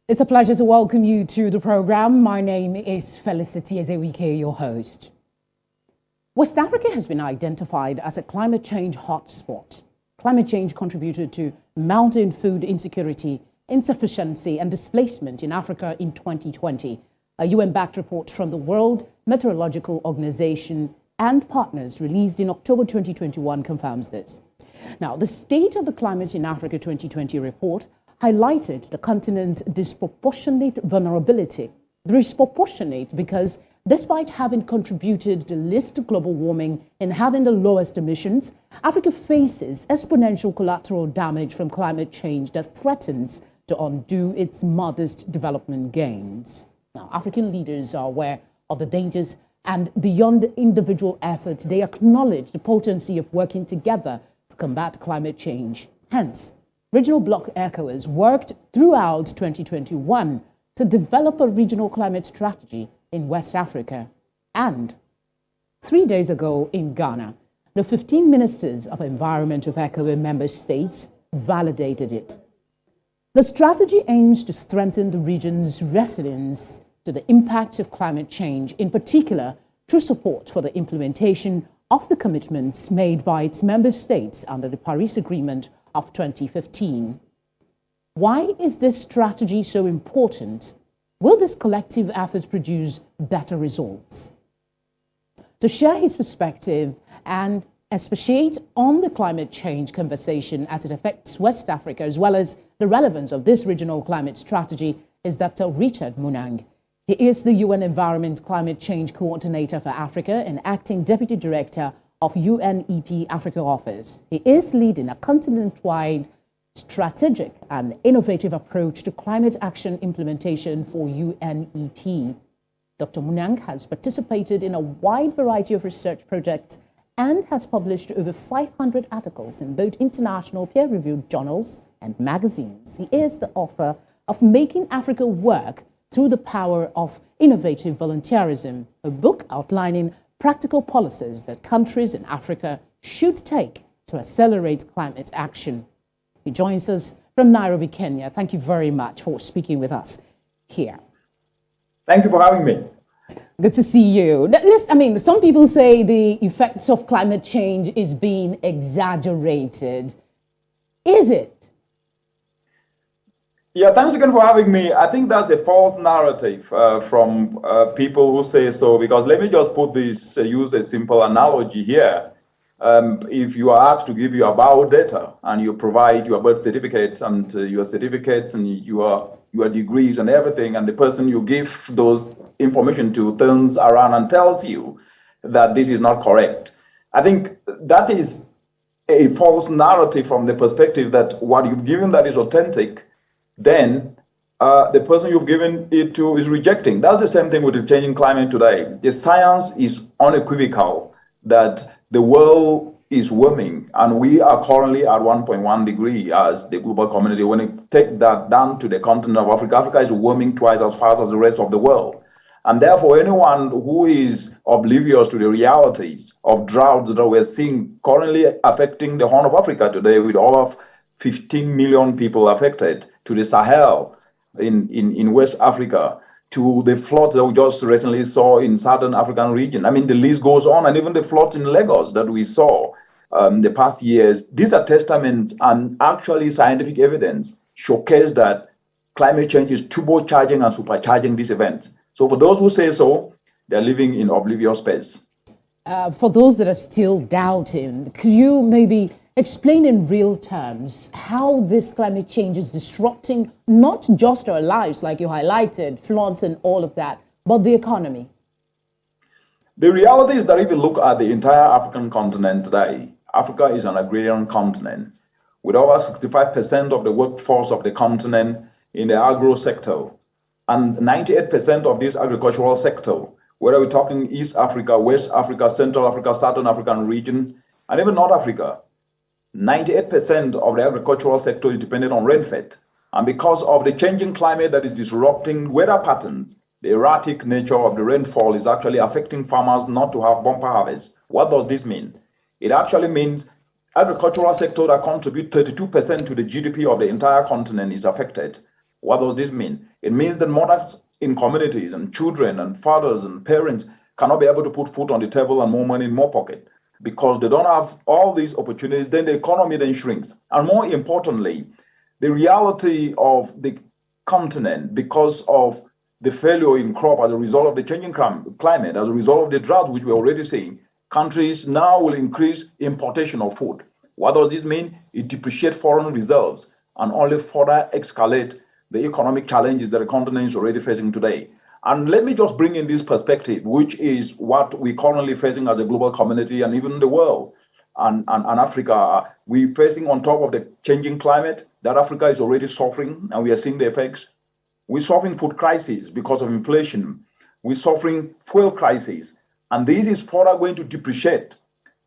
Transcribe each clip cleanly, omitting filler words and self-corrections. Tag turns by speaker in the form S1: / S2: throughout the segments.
S1: It's a pleasure to welcome you to the program. My name is Felicity Ezewike, your host. West Africa has been identified as a climate change hotspot. Climate change contributed to mounting food insecurity, insufficiency, and displacement in Africa in 2020. A UN-backed report from the World Meteorological Organization and partners released in October 2021 confirms this. Now, the State of the Climate in Africa 2020 report highlighted the continent's disproportionate vulnerability. Disproportionate because despite having contributed the least to global warming and having the lowest emissions, Africa faces exponential collateral damage from climate change that threatens to undo its modest development gains. Now, African leaders are aware of the dangers, and beyond individual efforts, they acknowledge the potency of working together to combat climate change. Hence, Regional Bloc ECOWAS worked throughout 2021 to develop a regional climate strategy in West Africa. And 3 days ago in Ghana, the 15 ministers of environment of ECOWAS member states validated it. The strategy aims to strengthen the region's resilience to the impacts of climate change, in particular through support for the implementation of the commitments made by its member states under the Paris Agreement of 2015. Why is this strategy so important? Will this collective effort produce better results? To share his perspective and expatiate on the climate change conversation as it affects West Africa, as well as the relevance of this regional climate strategy, is Dr. Richard Munang. He is the UN Environment Climate Change Coordinator for Africa and Acting Deputy Director of UNEP Africa Office. He is leading a continent-wide strategic and innovative approach to climate action implementation for UNEP. Dr. Munang has participated in a wide variety of research projects and has published over 500 articles in both international peer-reviewed journals and magazines. He is the author of Making Africa Work Through the Power of Innovative Volunteerism, a book outlining practical policies that countries in Africa should take to accelerate climate action. He joins us from Nairobi, Kenya. Thank you very much for speaking with us here.
S2: Thank you for having me.
S1: Good to see you. Some people say the effects of climate change is being exaggerated. Is it?
S2: Yeah, thanks again for having me. I think that's a false narrative from people who say so, because let me just put this, use a simple analogy here. If you are asked to give your biodata and you provide your birth certificates and your certificates and your degrees and everything, and the person you give those information to turns around and tells you that this is not correct, I think that is a false narrative from the perspective that what you've given that is authentic, then the person you've given it to is rejecting. That's the same thing with the changing climate today. The science is unequivocal that the world is warming, and we are currently at 1.1 degree as the global community. When you take that down to the continent of Africa, Africa is warming twice as fast as the rest of the world. And therefore, anyone who is oblivious to the realities of droughts that we're seeing currently affecting the Horn of Africa today, with all of 15 million people affected, to the Sahel in West Africa, to the floods that we just recently saw in Southern African region. I mean, the list goes on, and even the floods in Lagos that we saw the past years. These are testaments and actually scientific evidence showcase that climate change is turbocharging and supercharging these events. So for those who say so, they're living in oblivious space.
S1: For those that are still doubting, could you maybe explain in real terms how this climate change is disrupting not just our lives, like you highlighted, floods and all of that, but the economy?
S2: The reality is that if you look at the entire African continent today, Africa is an agrarian continent with over 65% of the workforce of the continent in the agro sector and 98% of this agricultural sector, whether we're talking East Africa, West Africa, Central Africa, Southern African region, and even North Africa. 98% of the agricultural sector is dependent on rainfed. And because of the changing climate that is disrupting weather patterns, the erratic nature of the rainfall is actually affecting farmers not to have bumper harvests. What does this mean? It actually means agricultural sector that contribute 32% to the GDP of the entire continent is affected. What does this mean? It means that mothers in communities and children and fathers and parents cannot be able to put food on the table and more money in more pocket because they don't have all these opportunities. Then the economy then shrinks. And more importantly, the reality of the continent, because of the failure in crop as a result of the changing climate, as a result of the drought, which we're already seeing, countries now will increase importation of food. What does this mean? It depreciates foreign reserves and only further escalate the economic challenges that the continent is already facing today. And let me just bring in this perspective, which is what we're currently facing as a global community and even the world and Africa. We're facing on top of the changing climate that Africa is already suffering, and we are seeing the effects. We're suffering food crisis because of inflation. We're suffering fuel crisis. And this is further going to depreciate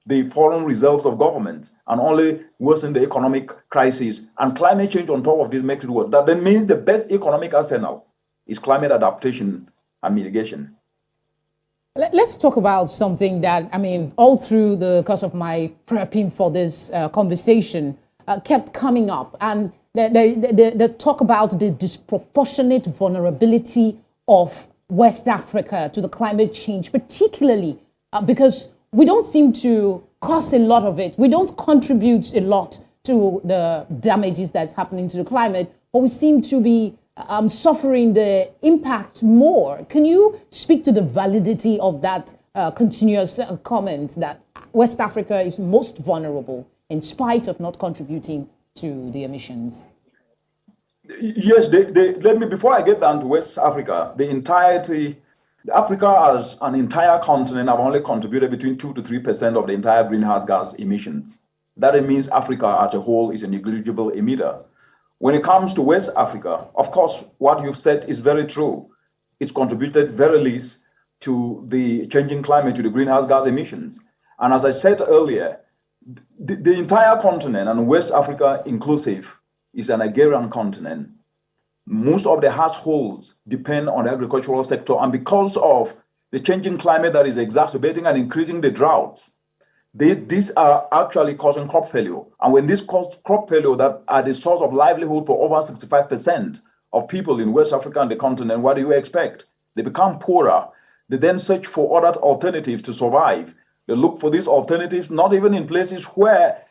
S2: the foreign reserves of governments and only worsen the economic crisis. And climate change on top of this makes it worse. That then means the best economic arsenal is climate adaptation and mitigation.
S1: Let's talk about something that, I mean, all through the course of my prepping for this conversation kept coming up. And the talk about the disproportionate vulnerability of West Africa to the climate change, particularly because we don't seem to cause a lot of it. We don't contribute a lot to the damages that's happening to the climate, but we seem to be suffering the impact more. Can you speak to the validity of that continuous comment that West Africa is most vulnerable in spite of not contributing to the emissions?
S2: Yes, let me, before I get down to West Africa, Africa as an entire continent have only contributed between 2 to 3% of the entire greenhouse gas emissions. That means Africa as a whole is a negligible emitter. When it comes to West Africa, of course, what you've said is very true. It's contributed very least to the changing climate, to the greenhouse gas emissions. And as I said earlier, the entire continent, and West Africa inclusive, is an agrarian continent. Most of the households depend on the agricultural sector, and because of the changing climate that is exacerbating and increasing the droughts, these are actually causing crop failure. And when this causes crop failure that are the source of livelihood for over 65% of people in West Africa and the continent, what do you expect? They become poorer. They then search for other alternatives to survive. They look for these alternatives, not even in places where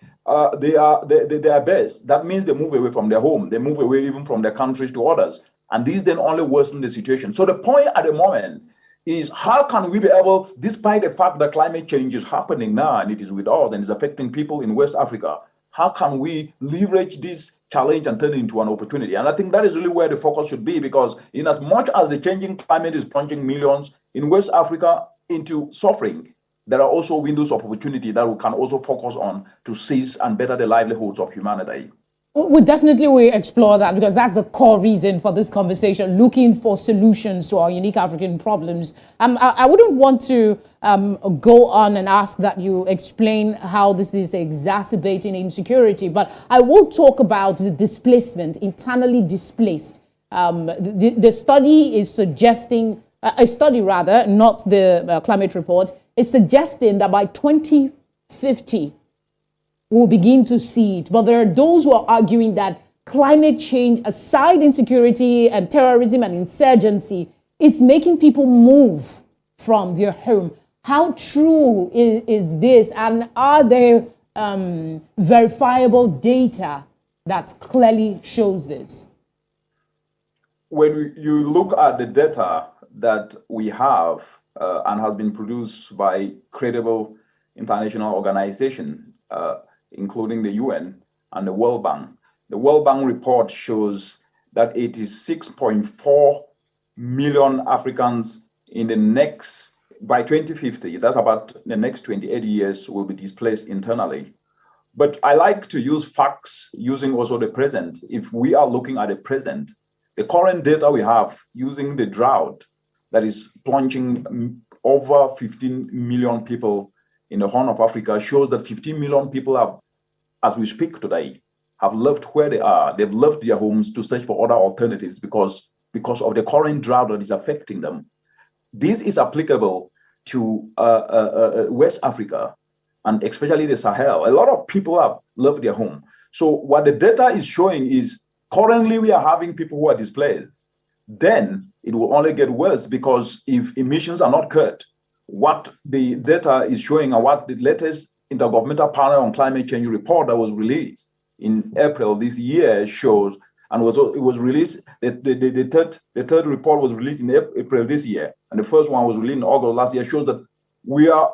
S2: they are best. That means they move away from their home. They move away even from their countries to others. And these then only worsen the situation. So the point at the moment is how can we be able, despite the fact that climate change is happening now and it is with us and is affecting people in West Africa, how can we leverage this challenge and turn it into an opportunity? And I think that is really where the focus should be, because in as much as the changing climate is plunging millions in West Africa into suffering, there are also windows of opportunity that we can also focus on to seize and better the livelihoods of humanity.
S1: We definitely explore that, because that's the core reason for this conversation, looking for solutions to our unique African problems. I wouldn't want to go on and ask that you explain how this is exacerbating insecurity, but I will talk about the displacement, internally displaced. The study is suggesting, not the climate report, is suggesting that by 2050, we'll begin to see it. But there are those who are arguing that climate change, aside insecurity and terrorism and insurgency, is making people move from their home. How true is this? And are there verifiable data that clearly shows this?
S2: When you look at the data that we have and has been produced by credible international organizations, including the UN and the World Bank. The World Bank report shows that 86.4 million Africans by 2050, that's about the next 28 years, will be displaced internally. But I like to use facts using also the present. If we are looking at the present, the current data we have using the drought that is plunging over 15 million people in the Horn of Africa shows that 15 million people have, as we speak today, have left where they are. They've left their homes to search for other alternatives because of the current drought that is affecting them. This is applicable to West Africa and especially the Sahel. A lot of people have left their home. So what the data is showing is Currently, we are having people who are displaced. Then it will only get worse, because if emissions are not cut, what the data is showing and what the latest Intergovernmental Panel on Climate Change report that was released in April this year shows, and it was released, the third report was released in April this year, and the first one was released in August last year, shows that we are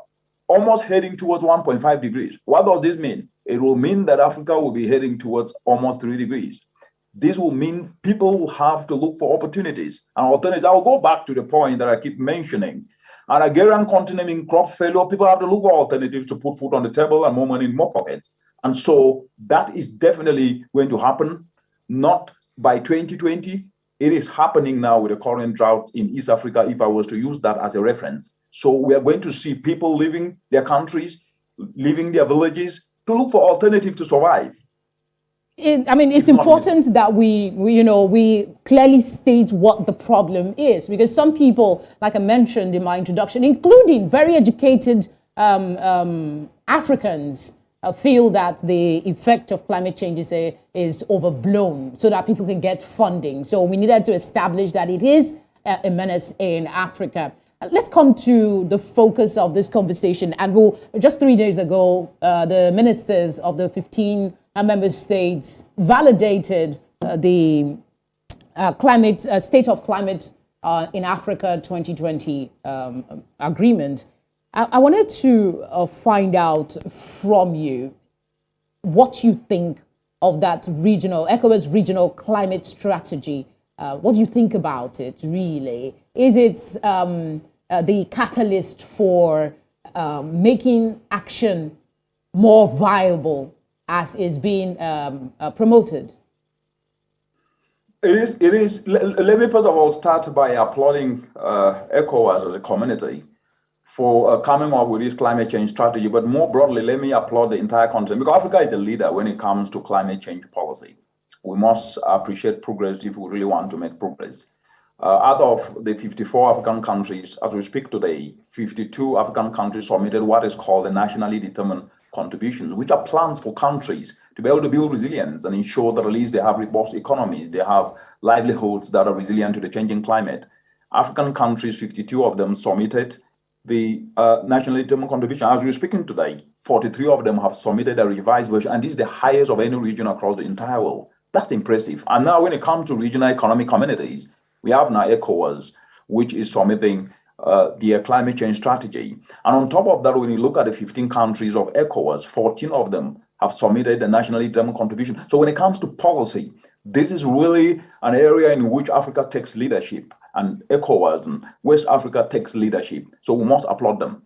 S2: almost heading towards 1.5 degrees. What does this mean? It will mean that Africa will be heading towards almost 3 degrees. This will mean people will have to look for opportunities and alternatives. I will go back to the point that I keep mentioning. An agrarian continent in crop failure, people have to look for alternatives to put food on the table and more money in more pockets. And so that is definitely going to happen, not by 2020. It is happening now with the current drought in East Africa, if I was to use that as a reference. So we are going to see people leaving their countries, leaving their villages to look for alternatives to survive.
S1: It's important that we clearly state what the problem is, because some people, like I mentioned in my introduction, including very educated Africans, feel that the effect of climate change is overblown, so that people can get funding. So we needed to establish that it is a menace in Africa. Let's come to the focus of this conversation. And just 3 days ago, the ministers of the 15 member states validated the State of Climate in Africa 2020 agreement. I wanted to find out from you what you think of that ECOWAS regional climate strategy. What do you think about it, really? Is it the catalyst for making action more viable, as is being promoted?
S2: It is. Let me first of all start by applauding ECOWAS as a community for coming up with this climate change strategy. But more broadly, let me applaud the entire continent, because Africa is the leader when it comes to climate change policy. We must appreciate progress if we really want to make progress. Out of the 54 African countries, as we speak today, 52 African countries submitted what is called the nationally determined contributions, which are plans for countries to be able to build resilience and ensure that at least they have robust economies, they have livelihoods that are resilient to the changing climate. African countries, 52 of them, submitted the nationally determined contribution. As we're speaking today, 43 of them have submitted a revised version, and this is the highest of any region across the entire world. That's impressive. And now when it comes to regional economic communities, we have now ECOWAS, which is submitting their climate change strategy. And on top of that, when you look at the 15 countries of ECOWAS, 14 of them have submitted the nationally determined contribution. So when it comes to policy, this is really an area in which Africa takes leadership, and ECOWAS and West Africa takes leadership. So we must applaud them.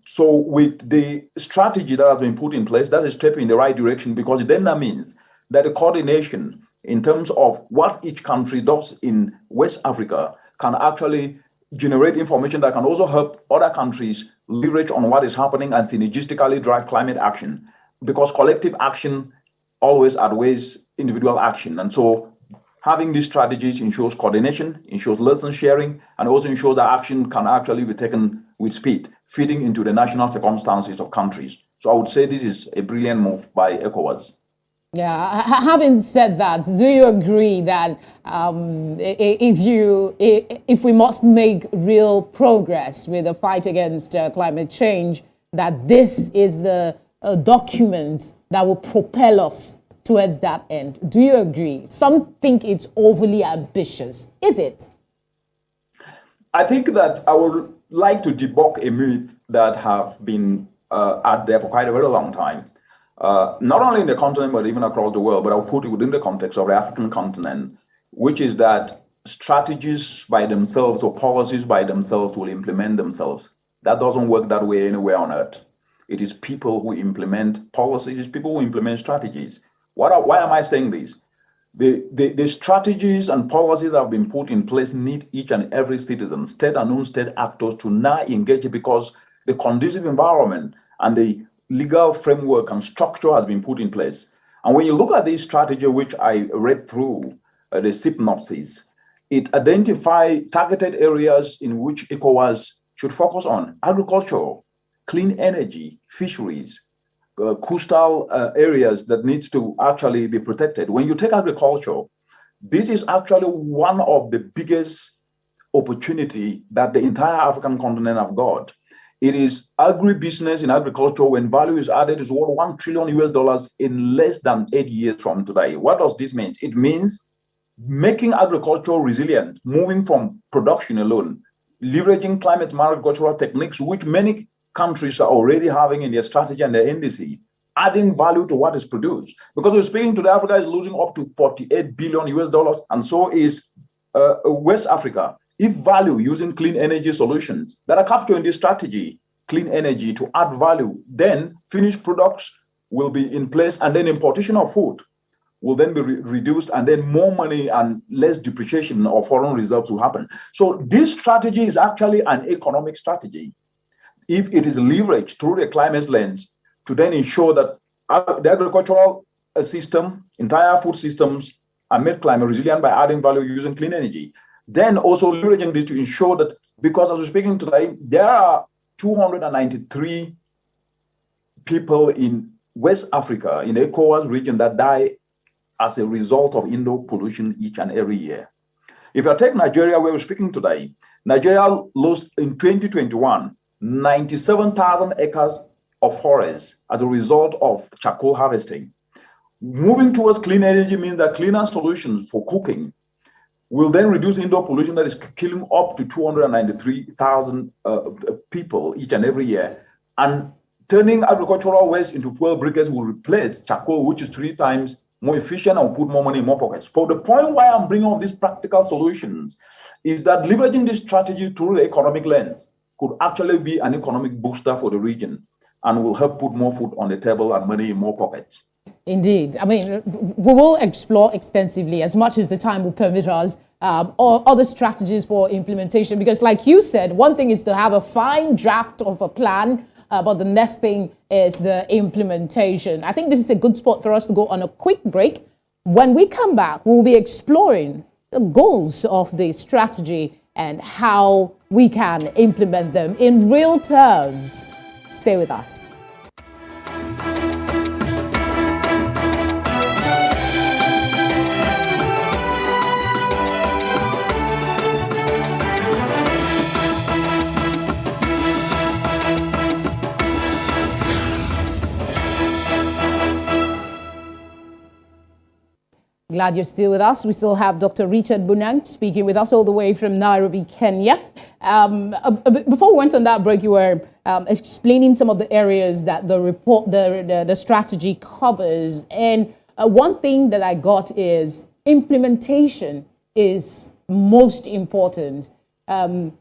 S2: So with the strategy that has been put in place, that is a step in the right direction, because then that means that the coordination in terms of what each country does in West Africa can actually generate information that can also help other countries leverage on what is happening and synergistically drive climate action, because collective action always outweighs individual action. And so having these strategies ensures coordination, ensures lesson sharing, and also ensures that action can actually be taken with speed, fitting into the national circumstances of countries. So I would say this is a brilliant move by ECOWAS.
S1: Yeah, having said that, do you agree that if we must make real progress with the fight against climate change, that this is the document that will propel us towards that end? Do you agree? Some think it's overly ambitious. Is it?
S2: I think that I would like to debunk a myth that have been out there for quite a very long time. Not only in the continent, but even across the world, but I'll put it within the context of the African continent, which is that strategies by themselves or policies by themselves will implement themselves. That doesn't work that way anywhere on earth. It is people who implement policies, it's people who implement strategies. Why am I saying this? The strategies and policies that have been put in place need each and every citizen, state and non-state actors, to now engage, because the conducive environment and the legal framework and structure has been put in place. And when you look at this strategy, which I read through the synopsis, it identifies targeted areas in which ECOWAS should focus on: agriculture, clean energy, fisheries, coastal areas that needs to actually be protected. When you take agriculture, this is actually one of the biggest opportunity that the entire African continent have got. It is agribusiness in agriculture when value is added is worth $1 trillion US in less than 8 years from today. What does this mean? It means making agriculture resilient, moving from production alone, leveraging climate smart agricultural techniques, which many countries are already having in their strategy and their NDC, adding value to what is produced. Because we're speaking today, Africa is losing up to $48 billion US, and so is West Africa. If value using clean energy solutions that are captured in this strategy, clean energy to add value, then finished products will be in place, and then importation of food will then be reduced, and then more money and less depreciation of foreign reserves will happen. So this strategy is actually an economic strategy. If it is leveraged through the climate lens to then ensure that the agricultural system, entire food systems are made climate resilient by adding value using clean energy. Then also leveraging this to ensure that, because as we're speaking today, there are 293 people in West Africa, in the ECOWAS region, that die as a result of indoor pollution each and every year. If you take Nigeria, where we're speaking today, Nigeria lost in 2021 97,000 acres of forest as a result of charcoal harvesting. Moving towards clean energy means that cleaner solutions for cooking will then reduce indoor pollution that is killing up to 293,000 people each and every year. And turning agricultural waste into fuel briquettes will replace charcoal, which is 3 times more efficient and will put more money in more pockets. But the point why I'm bringing up these practical solutions is that leveraging this strategy through the economic lens could actually be an economic booster for the region and will help put more food on the table and money in more pockets.
S1: Indeed. I mean, we will explore extensively, as much as the time will permit us, or other strategies for implementation. Because like you said, one thing is to have a fine draft of a plan, but the next thing is the implementation. I think this is a good spot for us to go on a quick break. When we come back, we'll be exploring the goals of the strategy and how we can implement them in real terms. Stay with us. Glad you're still with us. We still have Dr. Richard Munang speaking with us all the way from Nairobi, Kenya. Before we went on that break, you were explaining some of the areas that the report, the strategy covers. And one thing that I got is implementation is most important. In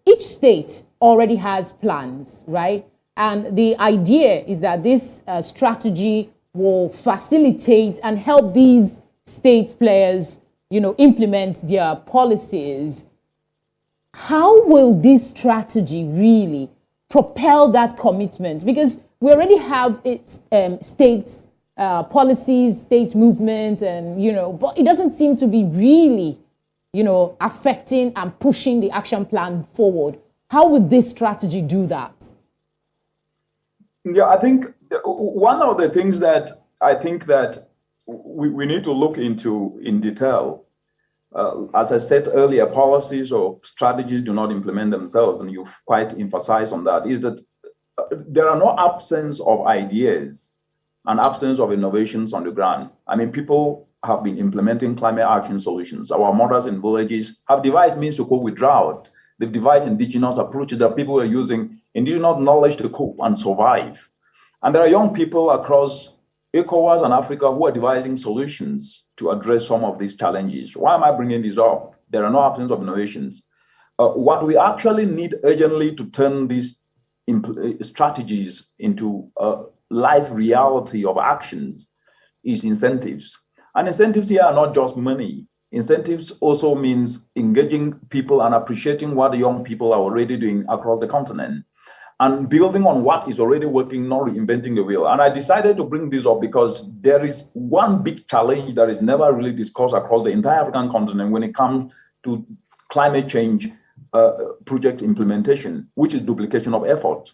S1: each state already has plans, right? And the idea is that this strategy will facilitate and help these state players, implement their policies. How will this strategy really propel that commitment? Because we already have state policies, state movement, and, but it doesn't seem to be really, affecting and pushing the action plan forward. How would this strategy do that?
S2: Yeah, I think one of the things that I think that we need to look into in detail, as I said earlier, policies or strategies do not implement themselves, and you've quite emphasized on that, is that there are no absence of ideas and absence of innovations on the ground. I mean, people have been implementing climate action solutions. Our mothers in villages have devised means to cope with drought. They've devised indigenous approaches that people are using indigenous knowledge to cope and survive. And there are young people across ECOWAS and Africa who are devising solutions to address some of these challenges. Why am I bringing this up? There are no absence of innovations. What we actually need urgently to turn these strategies into a live reality of actions is incentives. And incentives here are not just money. Incentives also means engaging people and appreciating what the young people are already doing across the continent, and building on what is already working, not reinventing the wheel. And I decided to bring this up because there is one big challenge that is never really discussed across the entire African continent when it comes to climate change project implementation, which is duplication of efforts.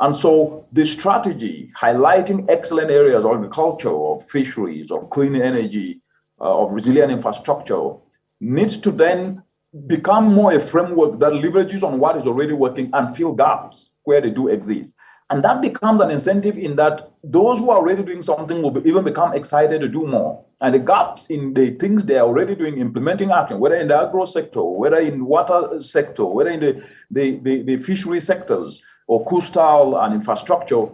S2: And so the strategy highlighting excellent areas of agriculture, of fisheries, of clean energy, of resilient infrastructure needs to then become more a framework that leverages on what is already working and fill gaps where they do exist. And that becomes an incentive in that those who are already doing something will even become excited to do more. And the gaps in the things they are already doing, implementing action, whether in the agro sector, whether in water sector, whether in the fishery sectors or coastal and infrastructure,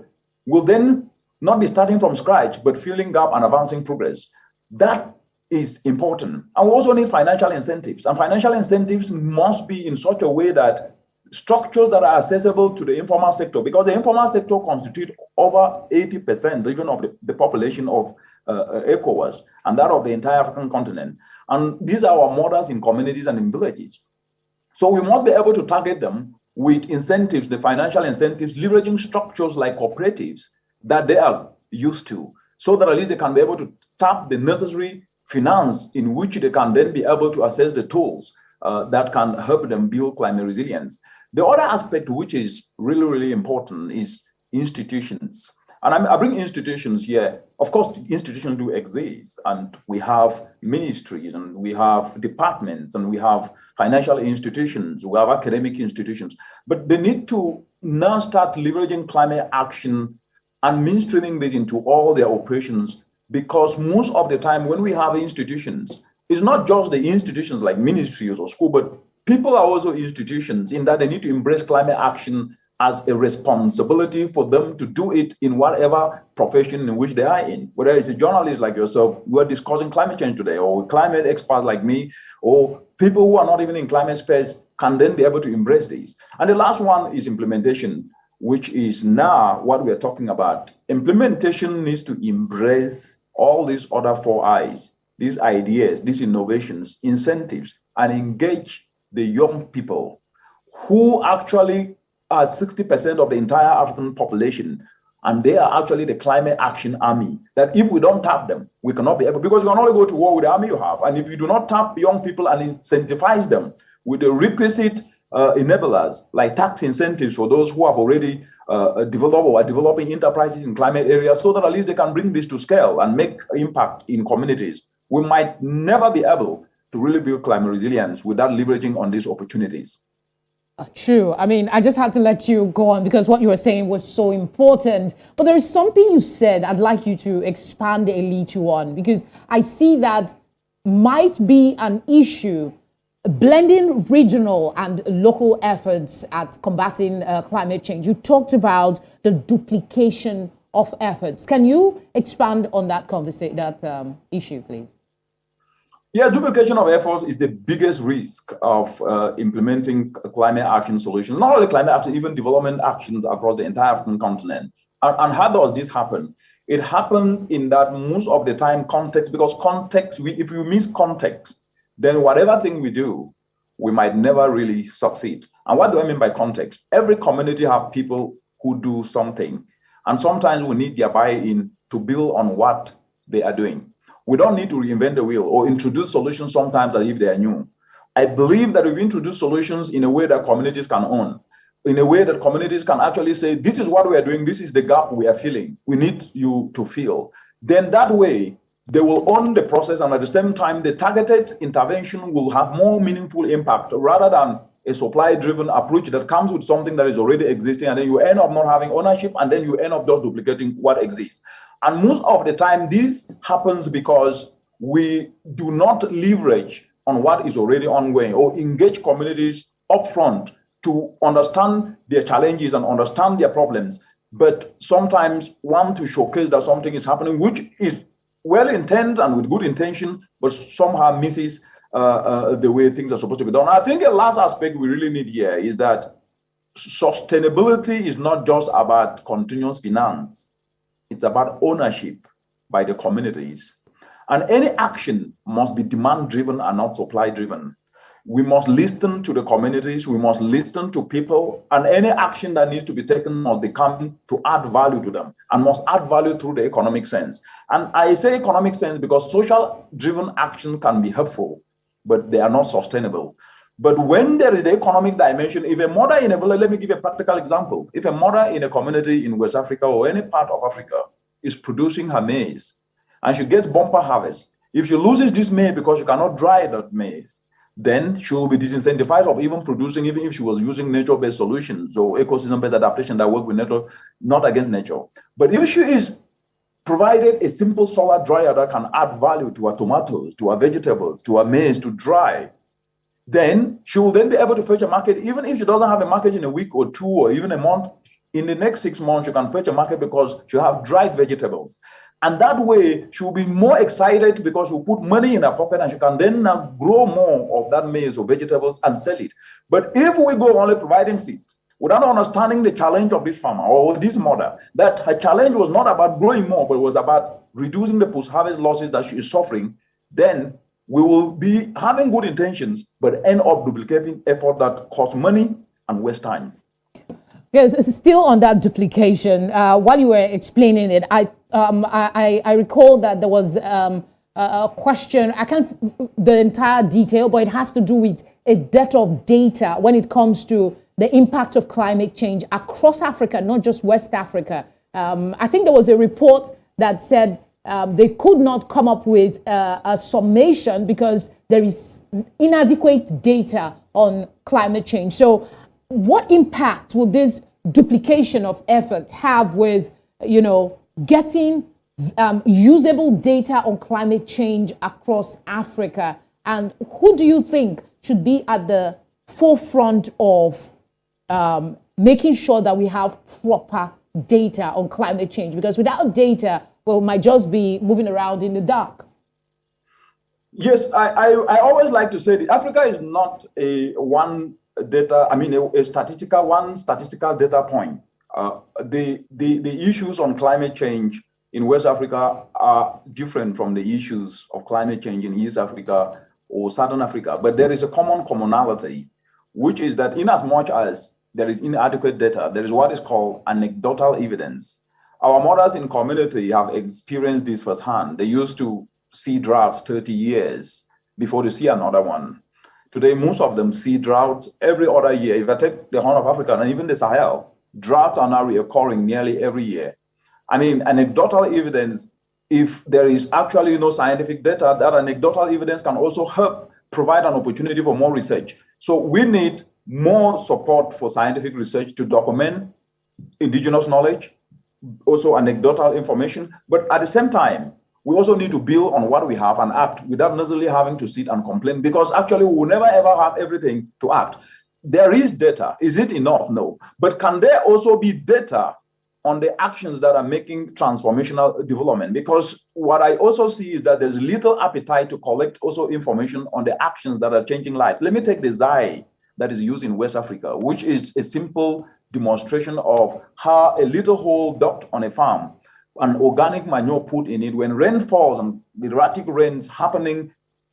S2: will then not be starting from scratch, but filling gap and advancing progress. That is important. And we also need financial incentives. And financial incentives must be in such a way that structures that are accessible to the informal sector, because the informal sector constitutes over 80% even of the population of ECOWAS and that of the entire African continent. And these are our mothers in communities and in villages. So we must be able to target them with incentives, the financial incentives, leveraging structures like cooperatives that they are used to, so that at least they can be able to tap the necessary finance in which they can then be able to access the tools that can help them build climate resilience. The other aspect which is really, really important is institutions. And I bring institutions here. Of course, institutions do exist, and we have ministries, and we have departments, and we have financial institutions, we have academic institutions. But they need to now start leveraging climate action and mainstreaming this into all their operations, because most of the time when we have institutions, it's not just the institutions like ministries or school, but people are also institutions in that they need to embrace climate action as a responsibility for them to do it in whatever profession in which they are in. Whether it's a journalist like yourself, we're discussing climate change today, or a climate expert like me, or people who are not even in climate space can then be able to embrace these. And the last one is implementation, which is now what we're talking about. Implementation needs to embrace all these other 4 I's, these ideas, these innovations, incentives, and engage the young people who actually are 60% of the entire African population, and they are actually the climate action army, that if we don't tap them, we cannot be able, because you can only go to war with the army you have. And if you do not tap young people and incentivize them with the requisite enablers, like tax incentives for those who have already developed or are developing enterprises in climate areas, so that at least they can bring this to scale and make impact in communities, we might never be able to really build climate resilience without leveraging on these opportunities.
S1: True. I mean, I just had to let you go on because what you were saying was so important. But there is something you said I'd like you to expand a little on, because I see that might be an issue, blending regional and local efforts at combating climate change. You talked about the duplication of efforts. Can you expand on that issue, please?
S2: Yeah, duplication of efforts is the biggest risk of implementing climate action solutions. Not only climate action, even development actions across the entire African continent. And how does this happen? It happens in that most of the time context, because context, if you miss context, then whatever thing we do, we might never really succeed. And what do I mean by context? Every community have people who do something. And sometimes we need their buy-in to build on what they are doing. We don't need to reinvent the wheel or introduce solutions sometimes as if they are new. I believe that if we introduce solutions in a way that communities can own, in a way that communities can actually say, this is what we are doing, this is the gap we are filling, we need you to fill, then that way they will own the process, and at the same time, the targeted intervention will have more meaningful impact rather than a supply-driven approach that comes with something that is already existing, and then you end up not having ownership, and then you end up just duplicating what exists. And most of the time, this happens because we do not leverage on what is already ongoing or engage communities upfront to understand their challenges and understand their problems, but sometimes want to showcase that something is happening, which is well-intended and with good intention, but somehow misses the way things are supposed to be done. I think the last aspect we really need here is that sustainability is not just about continuous finance. It's about ownership by the communities. And any action must be demand-driven and not supply-driven. We must listen to the communities, we must listen to people, and any action that needs to be taken must be coming to add value to them and must add value through the economic sense. And I say economic sense because social-driven action can be helpful, but they are not sustainable. But when there is the economic dimension, if a mother in a village, let me give a practical example. If a mother in a community in West Africa or any part of Africa is producing her maize and she gets bumper harvest, if she loses this maize because she cannot dry that maize, then she will be disincentivized of even producing, even if she was using nature-based solutions or ecosystem-based adaptation that work with nature, not against nature. But if she is provided a simple solar dryer that can add value to her tomatoes, to her vegetables, to her maize to dry, then she will then be able to fetch a market, even if she doesn't have a market in a week or two or even a month. In the next 6 months, she can fetch a market because she'll have dried vegetables. And that way, she will be more excited because she'll put money in her pocket and she can then now grow more of that maize or vegetables and sell it. But if we go only providing seeds, without understanding the challenge of this farmer or this mother, that her challenge was not about growing more, but it was about reducing the post-harvest losses that she is suffering, then we will be having good intentions, but end up duplicating effort that costs money and waste time.
S1: Yes, still on that duplication, while you were explaining it, I recall that there was a question, I can't the entire detail, but it has to do with a debt of data when it comes to the impact of climate change across Africa, not just West Africa. I think there was a report that said they could not come up with a summation because there is inadequate data on climate change. So what impact will this duplication of effort have with, getting usable data on climate change across Africa? And who do you think should be at the forefront of making sure that we have proper data on climate change? Because without data, we might just be moving around in the dark.
S2: Yes, I always like to say that Africa is not a statistical data point. The issues on climate change in West Africa are different from the issues of climate change in East Africa or Southern Africa. But there is a commonality, which is that in as much as there is inadequate data, there is what is called anecdotal evidence. Our mothers in community have experienced this firsthand. They used to see droughts 30 years before they see another one. Today, most of them see droughts every other year. If I take the Horn of Africa and even the Sahel, droughts are now reoccurring nearly every year. I mean, anecdotal evidence, if there is actually no scientific data, that anecdotal evidence can also help provide an opportunity for more research. So we need more support for scientific research to document indigenous knowledge, also anecdotal information, but at the same time, we also need to build on what we have and act without necessarily having to sit and complain, because actually we will never ever have everything to act. There is data. Is it enough? No. But can there also be data on the actions that are making transformational development? Because what I also see is that there's little appetite to collect also information on the actions that are changing lives. Let me take the Zai that is used in West Africa, which is a simple demonstration of how a little hole dug on a farm, an organic manure put in it, when rain falls and erratic rains happening,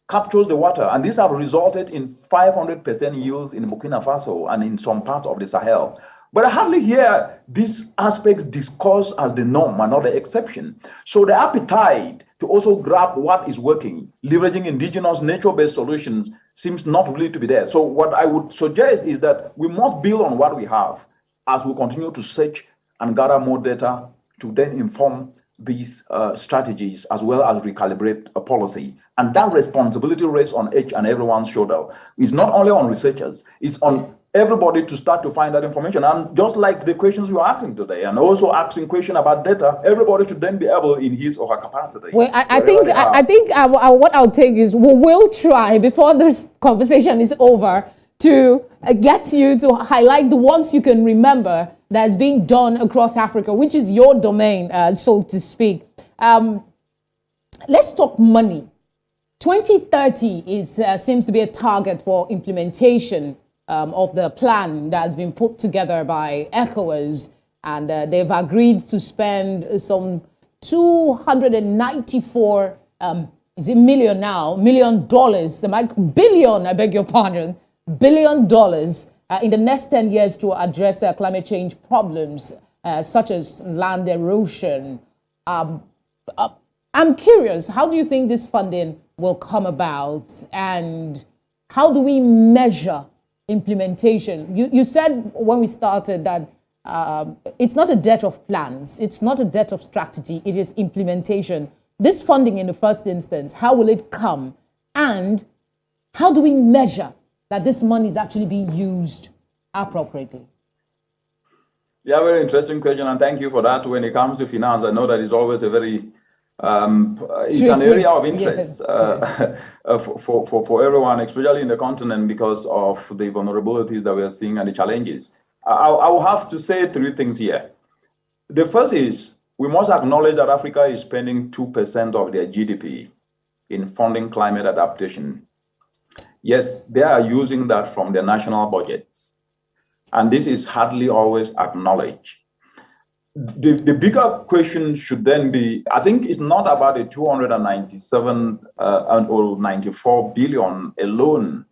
S2: captures the water. And these have resulted in 500% yields in Burkina Faso and in some parts of the Sahel. But I hardly hear these aspects discussed as the norm and not the exception. So the appetite to also grab what is working, leveraging indigenous nature-based solutions, seems not really to be there. So what I would suggest is that we must build on what we have as we continue to search and gather more data to then inform these strategies, as well as recalibrate a policy. And that responsibility rests on each and everyone's shoulder. It's not only on researchers, it's on everybody to start to find that information. And just like the questions you are asking today, and also asking questions about data, everybody should then be able in his or her capacity.
S1: Well, I think what I'll take is we will try before this conversation is over to get you to highlight the ones you can remember that's being done across Africa, which is your domain, so to speak. Let's talk money. 2030 seems to be a target for implementation of the plan that's been put together by ECOWAS, and they've agreed to spend some $294 million now, billion, I beg your pardon, $1 billion in the next 10 years to address climate change problems such as land erosion. I'm curious, how do you think this funding will come about, and How do we measure implementation? You said when we started that it's not a debt of plans, it's not a debt of strategy, it is implementation. This funding in the first instance, how will it come? And how do we measure that this money is actually being used appropriately?
S2: Yeah, very interesting question, and thank you for that. When it comes to finance, I know that it's always a very it's an area of interest for everyone, especially in the continent, because of the vulnerabilities that we are seeing and the challenges. I will have to say three things here. The first is we must acknowledge that Africa is spending 2% of their GDP in funding climate adaptation. Yes, they are using that from their national budgets, and this is hardly always acknowledged. The bigger question should then be, I think it's not about the 297 or 94 billion alone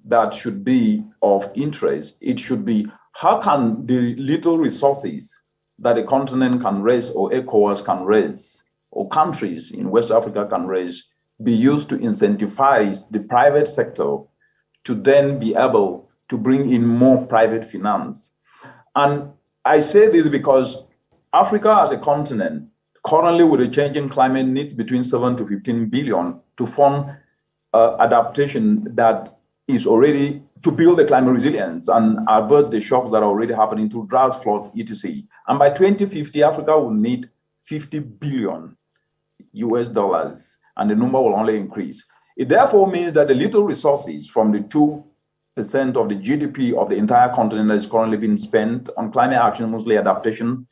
S2: that should be of interest. It should be, how can the little resources that the continent can raise, or ECOWAS can raise, or countries in West Africa can raise, be used to incentivize the private sector to then be able to bring in more private finance? And I say this because Africa as a continent, currently with a changing climate, needs between 7 to 15 billion to fund adaptation that is already to build the climate resilience and avert the shocks that are already happening through droughts, floods, etc. And by 2050, Africa will need 50 billion US dollars, and the number will only increase. It therefore means that the little resources from the 2% of the GDP of the entire continent that is currently being spent on climate action, mostly adaptation,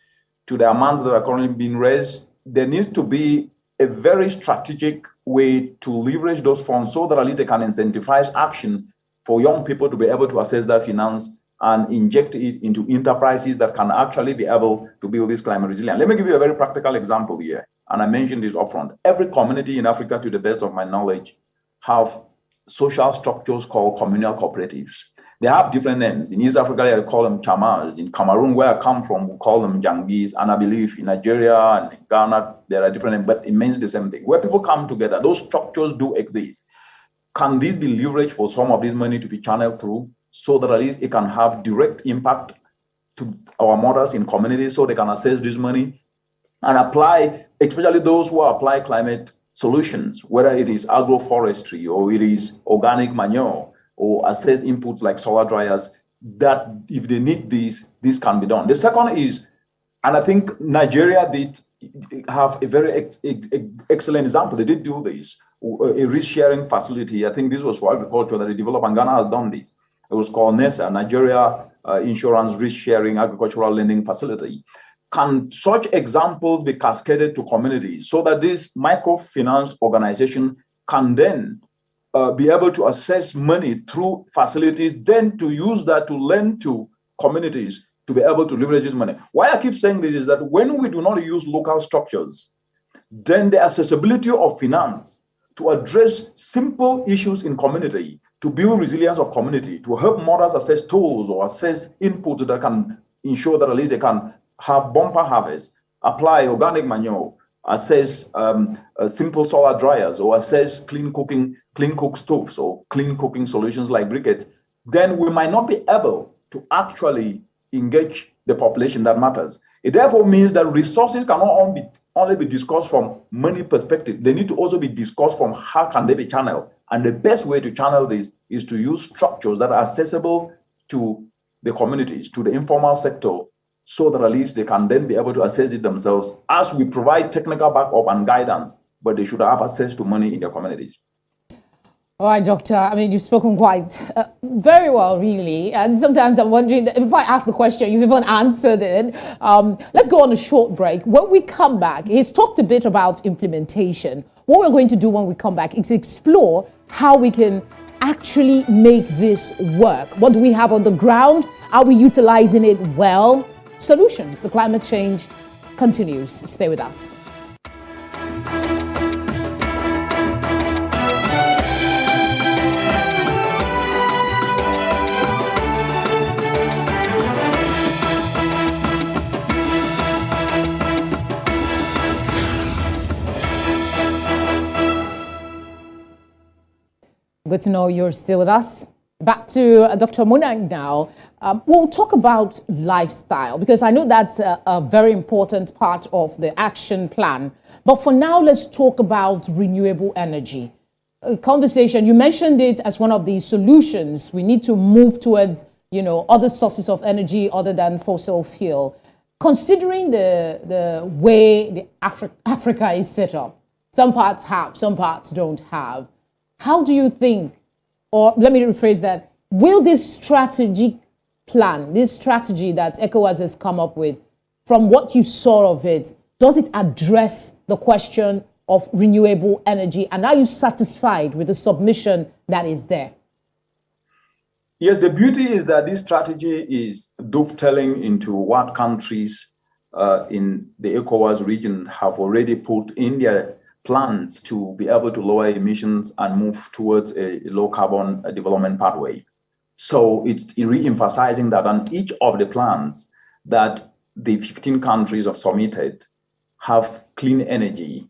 S2: to the amounts that are currently being raised, there needs to be a very strategic way to leverage those funds so that at least they can incentivize action for young people to be able to access that finance and inject it into enterprises that can actually be able to build this climate resilience. Let me give you a very practical example here, and I mentioned this upfront. Every community in Africa, to the best of my knowledge, have social structures called communal cooperatives. They have different names. In East Africa, I call them chamas. In Cameroon, where I come from, we call them jangis. And I believe in Nigeria and in Ghana, there are different names, but it means the same thing. Where people come together, those structures do exist. Can this be leveraged for some of this money to be channeled through so that at least it can have direct impact to our mothers in communities so they can access this money and apply, especially those who apply climate solutions, whether it is agroforestry or it is organic manure, or access inputs like solar dryers, that if they need this can be done. The second is, and I think Nigeria did have a very excellent example. They did do this, a risk sharing facility. I think this was for agriculture that they developed, and Ghana has done this. It was called NESA, Nigeria Insurance Risk Sharing Agricultural Lending Facility. Can such examples be cascaded to communities so that this microfinance organization can then be able to access money through facilities, then to use that to lend to communities to be able to leverage this money? Why I keep saying this is that when we do not use local structures, then the accessibility of finance to address simple issues in community, to build resilience of community, to help mothers access tools or access inputs that can ensure that at least they can have bumper harvest, apply organic manure, access simple solar dryers, or access clean cook stoves or clean cooking solutions like briquettes, then we might not be able to actually engage the population that matters. It therefore means that resources cannot only be discussed from money perspective. They need to also be discussed from how can they be channeled. And the best way to channel this is to use structures that are accessible to the communities, to the informal sector, so that at least they can then be able to access it themselves as we provide technical backup and guidance, but they should have access to money in their communities.
S1: All right, Doctor. I mean, you've spoken quite very well, really. And sometimes I'm wondering if I ask the question, you've even answered it. Let's go on a short break. When we come back, he's talked a bit about implementation. What we're going to do when we come back is explore how we can actually make this work. What do we have on the ground? Are we utilizing it well? Solutions to climate change continues. Stay with us. Good to know you're still with us. Back to Dr. Munang now. We'll talk about lifestyle because I know that's a very important part of the action plan. But for now, let's talk about renewable energy. Conversation, you mentioned it as one of the solutions. We need to move towards, other sources of energy other than fossil fuel. Considering the way Africa is set up, some parts have, some parts don't have. How do you think, or let me rephrase that, will this strategic plan, this strategy that ECOWAS has come up with, from what you saw of it, does it address the question of renewable energy? And are you satisfied with the submission that is there?
S2: Yes, the beauty is that this strategy is dovetailing into what countries in the ECOWAS region have already put in their plans to be able to lower emissions and move towards a low carbon development pathway. So it's re-emphasizing that on each of the plans that the 15 countries have submitted have clean energy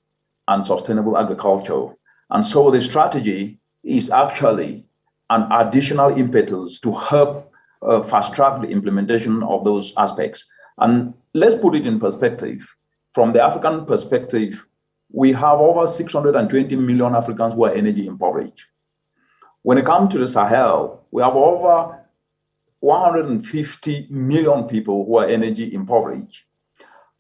S2: and sustainable agriculture. And so the strategy is actually an additional impetus to help fast track the implementation of those aspects. And let's put it in perspective. From the African perspective, we have over 620 million Africans who are energy impoverished. When it comes to the Sahel, we have over 150 million people who are energy impoverished.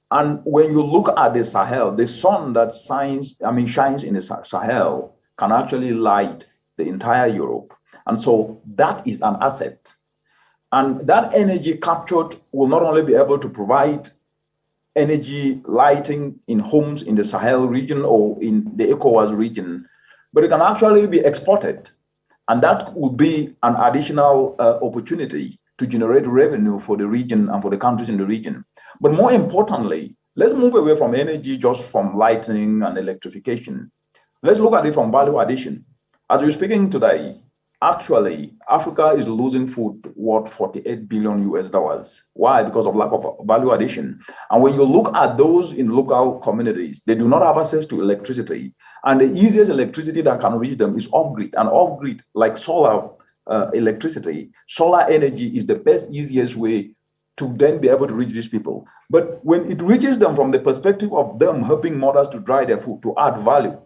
S2: And when you look at the Sahel, the sun that shines in the Sahel can actually light the entire Europe. And so that is an asset. And that energy captured will not only be able to provide energy lighting in homes in the Sahel region or in the ECOWAS region, but it can actually be exported. And that would be an additional opportunity to generate revenue for the region and for the countries in the region. But more importantly, let's move away from energy just from lighting and electrification. Let's look at it from value addition. As we're speaking today, actually, Africa is losing food worth $48 billion US. Why? Because of lack of value addition. And when you look at those in local communities, they do not have access to electricity. And the easiest electricity that can reach them is off-grid. And off-grid, like solar electricity, solar energy is the best, easiest way to then be able to reach these people. But when it reaches them from the perspective of them helping mothers to dry their food, to add value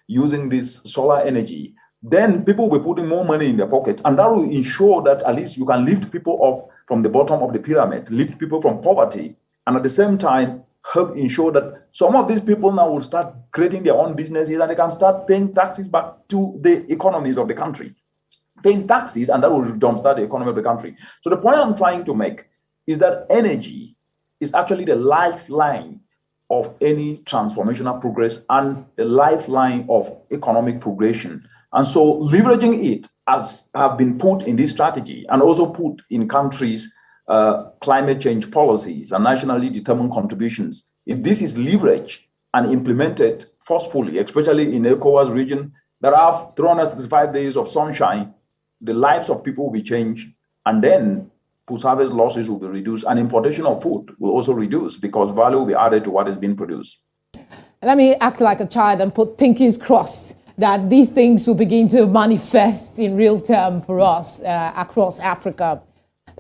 S2: using this solar energy, then people will be putting more money in their pockets. And that will ensure that at least you can lift people up from the bottom of the pyramid, lift people from poverty, and at the same time, help ensure that some of these people now will start creating their own businesses and they can start paying taxes back to the economies of the country. Paying taxes, and that will jumpstart the economy of the country. So the point I'm trying to make is that energy is actually the lifeline of any transformational progress and the lifeline of economic progression. And so leveraging it, as have been put in this strategy and also put in countries' climate change policies and nationally determined contributions, if this is leveraged and implemented forcefully, especially in the ECOWAS region that have 365 days of sunshine, the lives of people will be changed, and then post-harvest losses will be reduced, and importation of food will also reduce because value will be added to what is being produced.
S1: Let me act like a child and put pinkies crossed that these things will begin to manifest in real time for us across Africa.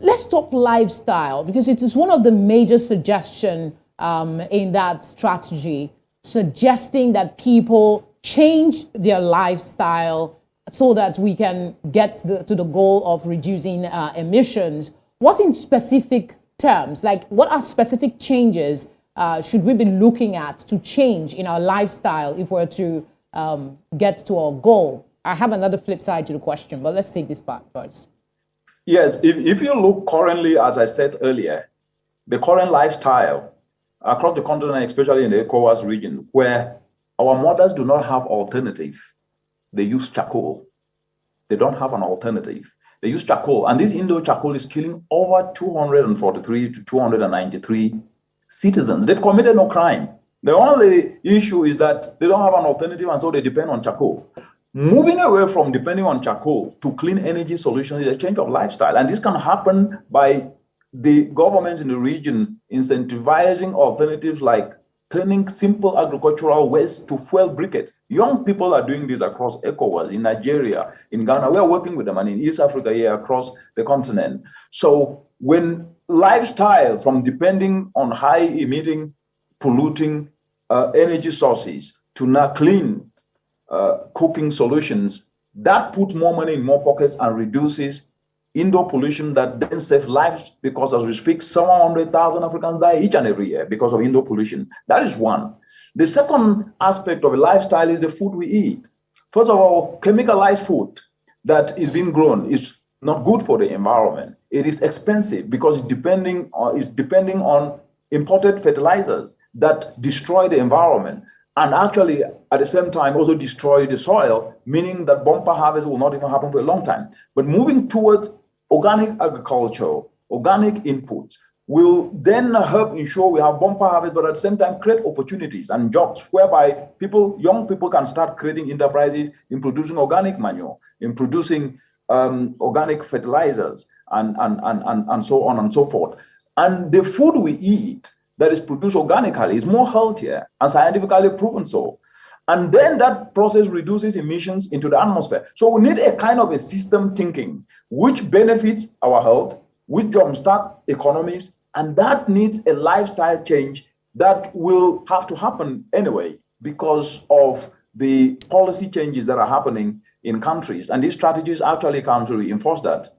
S1: Let's talk lifestyle, because it is one of the major suggestions in that strategy, suggesting that people change their lifestyle so that we can get to the goal of reducing emissions. What in specific terms, like what are specific changes should we be looking at to change in our lifestyle if we're to get to our goal? I have another flip side to the question, but let's take this part first.
S2: Yes, if you look currently, as I said earlier, the current lifestyle across the continent, especially in the ECOWAS region, where our mothers do not have alternative, they use charcoal. They don't have an alternative. They use charcoal, and this indoor charcoal is killing over 243 to 293 citizens. They've committed no crime. The only issue is that they don't have an alternative, and so they depend on charcoal. Moving away from depending on charcoal to clean energy solutions is a change of lifestyle. And this can happen by the governments in the region incentivizing alternatives like turning simple agricultural waste to fuel briquettes. Young people are doing this across ECOWAS, in Nigeria, in Ghana. We are working with them, and in East Africa here across the continent. So when lifestyle, from depending on high emitting, polluting energy sources to now clean cooking solutions, that puts more money in more pockets and reduces indoor pollution that then saves lives, because as we speak, 700,000 Africans die each and every year because of indoor pollution. That is one. The second aspect of a lifestyle is the food we eat. First of all, chemicalized food that is being grown is not good for the environment. It is expensive because it's depending on imported fertilizers that destroy the environment, and actually at the same time also destroy the soil, meaning that bumper harvest will not even happen for a long time. But moving towards organic agriculture, organic inputs, will then help ensure we have bumper harvest, but at the same time create opportunities and jobs whereby young people can start creating enterprises in producing organic manure, in producing organic fertilizers, and so on and so forth. And the food we eat that is produced organically is more healthier and scientifically proven so. And then that process reduces emissions into the atmosphere. So we need a kind of a system thinking which benefits our health, which jumpstart economies, and that needs a lifestyle change that will have to happen anyway because of the policy changes that are happening in countries. And these strategies actually come to reinforce that.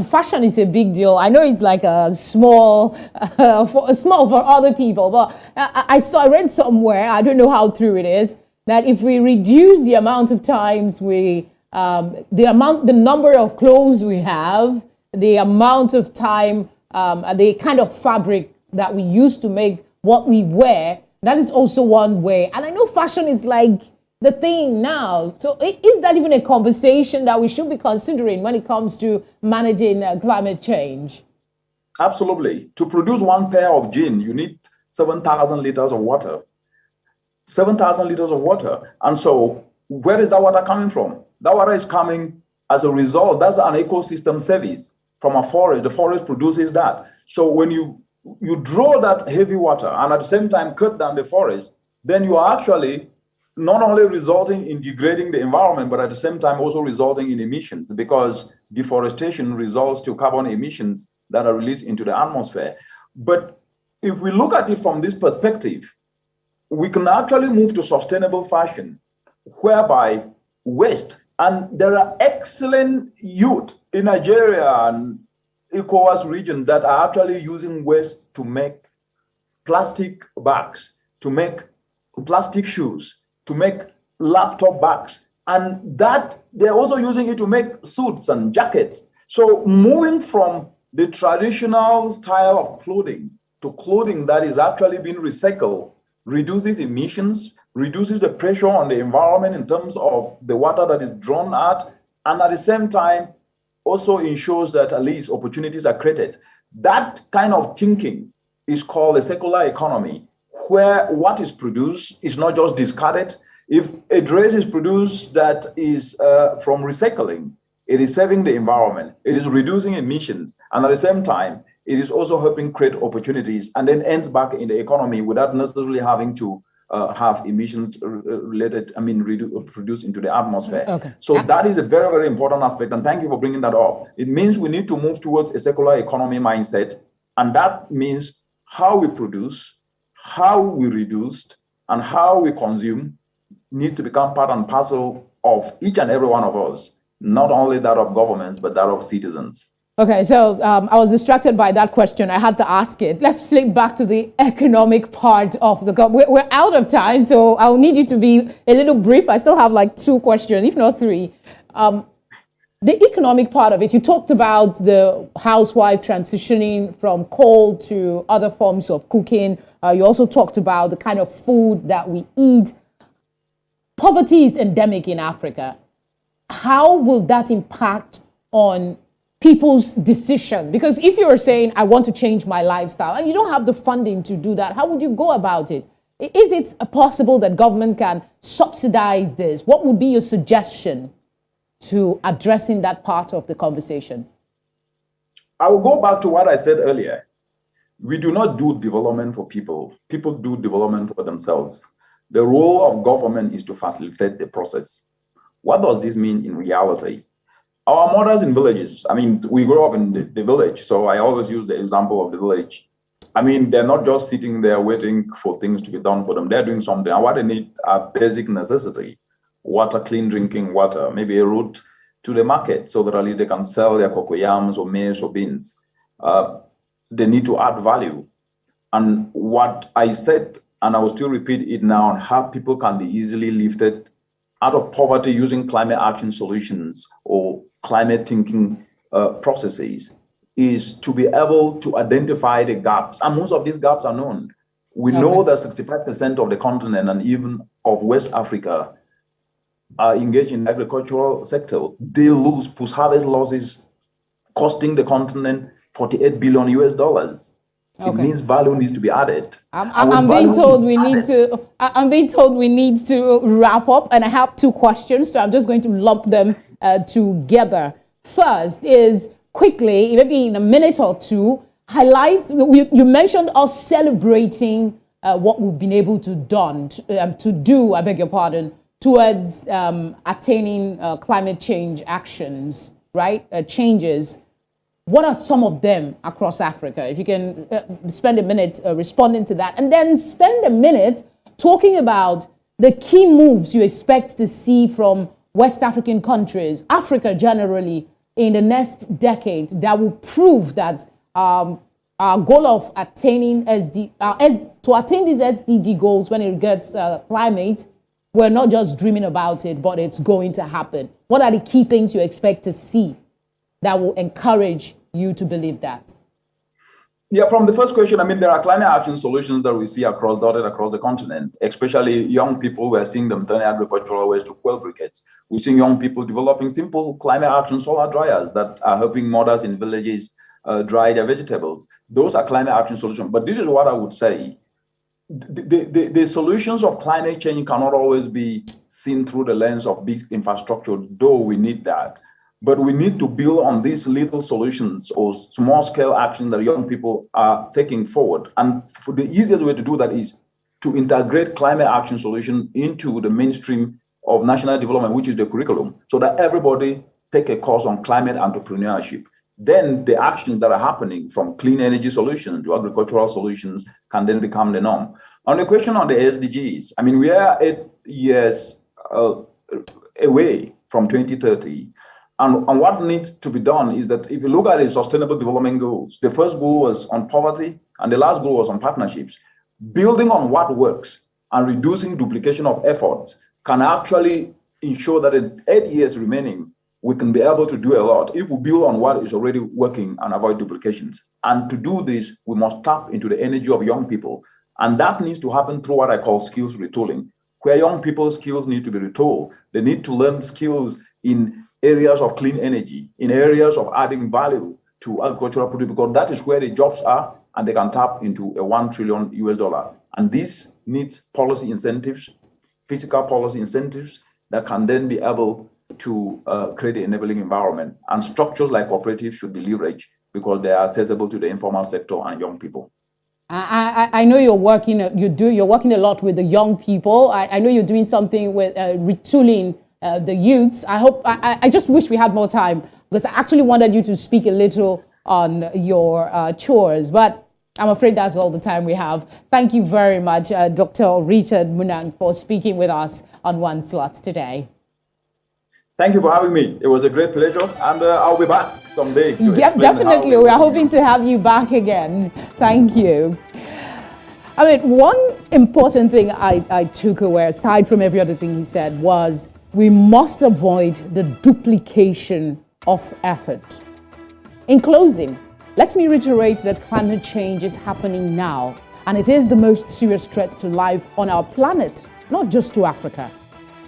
S1: Fashion is a big deal. I know it's like a small for other people, but I read somewhere, I don't know how true it is, that if we reduce the amount of times the number of clothes we have, the amount of time, the kind of fabric that we use to make what we wear, that is also one way. And I know fashion is like the thing now. So is that even a conversation that we should be considering when it comes to managing climate change?
S2: Absolutely. To produce one pair of jeans, you need 7,000 liters of water. 7,000 liters of water. And so where is that water coming from? That water is coming as a result. That's an ecosystem service from a forest. The forest produces that. So when you draw that heavy water and at the same time cut down the forest, then you are actually not only resulting in degrading the environment, but at the same time also resulting in emissions, because deforestation results to carbon emissions that are released into the atmosphere. But if we look at it from this perspective, we can actually move to sustainable fashion, whereby waste, and there are excellent youth in Nigeria and ECOWAS region that are actually using waste to make plastic bags, to make plastic shoes, to make laptop bags, and that they're also using it to make suits and jackets. So moving from the traditional style of clothing to clothing that is actually being recycled reduces emissions, reduces the pressure on the environment in terms of the water that is drawn out, and at the same time also ensures that at least opportunities are created. That kind of thinking is called a circular economy, where what is produced is not just discarded. If a dress is produced that is from recycling, it is saving the environment, it is reducing emissions, and at the same time, it is also helping create opportunities and then ends back in the economy without necessarily having to have emissions produced into the atmosphere.
S1: Okay.
S2: So that is a very, very important aspect, and thank you for bringing that up. It means we need to move towards a circular economy mindset, and that means how we produce, how we reduce, and how we consume need to become part and parcel of each and every one of us, not only that of governments, but that of citizens.
S1: Okay, so I was distracted by that question. I had to ask it. Let's flip back to the economic part of the we're out of time, so I'll need you to be a little brief. I still have like 2 questions, if not 3. The economic part of it, you talked about the housewife transitioning from coal to other forms of cooking. You also talked about the kind of food that we eat. Poverty is endemic in Africa. How will that impact on people's decision? Because if you're saying, I want to change my lifestyle, and you don't have the funding to do that, how would you go about it? Is it possible that government can subsidize this? What would be your suggestion to addressing that part of the conversation?
S2: I will go back to what I said earlier. We do not do development for people. People do development for themselves. The role of government is to facilitate the process. What does this mean in reality? Our mothers in villages, I mean, we grew up in the village, so I always use the example of the village. I mean, they're not just sitting there waiting for things to be done for them. They're doing something. And what they need are basic necessity: water, clean drinking water, maybe a route to the market so that at least they can sell their cocoyams or maize or beans. They need to add value. And what I said, and I will still repeat it now, on how people can be easily lifted out of poverty using climate action solutions or climate thinking processes, is to be able to identify the gaps. And most of these gaps are known. We know that 65% of the continent and even of West Africa are engaged in the agricultural sector. They lose post-harvest losses costing the continent $48 billion US. It means value needs to be added.
S1: I'm being told we need to wrap up, and I have two questions, so I'm just going to lump them together. First is quickly, maybe in a minute or two, highlight. You mentioned us celebrating what we've been able to do. I beg your pardon, towards attaining climate change actions, right? Changes. What are some of them across Africa? If you can spend a minute responding to that, and then spend a minute talking about the key moves you expect to see from West African countries, Africa generally, in the next decade that will prove that our goal of attaining to attain these SDG goals when it regards climate, we're not just dreaming about it, but it's going to happen. What are the key things you expect to see that will encourage you to believe that?
S2: Yeah, from the first question, I mean, there are climate action solutions that we see dotted across the continent, especially young people. We're seeing them turn agricultural waste to fuel briquettes. We're seeing young people developing simple climate action solar dryers that are helping mothers in villages dry their vegetables. Those are climate action solutions. But this is what I would say. The solutions of climate change cannot always be seen through the lens of big infrastructure, though we need that. But we need to build on these little solutions or small scale action that young people are taking forward. And for the easiest way to do that is to integrate climate action solution into the mainstream of national development, which is the curriculum, so that everybody take a course on climate entrepreneurship. Then the actions that are happening from clean energy solutions to agricultural solutions can then become the norm. On the question on the SDGs, I mean, we are 8 years away from 2030. And what needs to be done is that if you look at the sustainable development goals, the first goal was on poverty and the last goal was on partnerships. Building on what works and reducing duplication of efforts can actually ensure that in 8 years remaining, we can be able to do a lot if we build on what is already working and avoid duplications. And to do this, we must tap into the energy of young people. And that needs to happen through what I call skills retooling, where young people's skills need to be retooled. They need to learn skills in areas of clean energy, in areas of adding value to agricultural produce, because that is where the jobs are, and they can tap into a $1 trillion US. And this needs policy incentives, physical policy incentives that can then be able to create an enabling environment. And structures like cooperatives should be leveraged because they are accessible to the informal sector and young people.
S1: I know you're working a lot with the young people. I know you're doing something with retooling the youths. I just wish we had more time, because I actually wanted you to speak a little on your chores, but I'm afraid that's all the time we have. Thank you very much, Dr. Richard Munang, for speaking with us on One Slot today.
S2: Thank you for having me. It was a great pleasure, and I'll be back someday.
S1: Yep, definitely. We are hoping to have you back again. Thank you. I mean, one important thing I took away, aside from every other thing he said, was we must avoid the duplication of effort. In closing, let me reiterate that climate change is happening now, and it is the most serious threat to life on our planet, not just to Africa.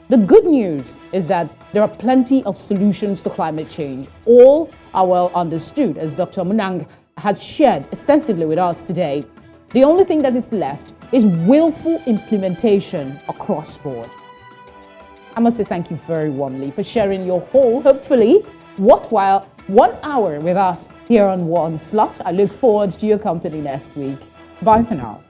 S1: The good news is that there are plenty of solutions to climate change. All are well understood, as Dr. Munang has shared extensively with us today. The only thing that is left is willful implementation across board. I must say thank you very warmly for sharing your whole, hopefully, worthwhile 1 hour with us here on One Slot. I look forward to your company next week. Bye for now.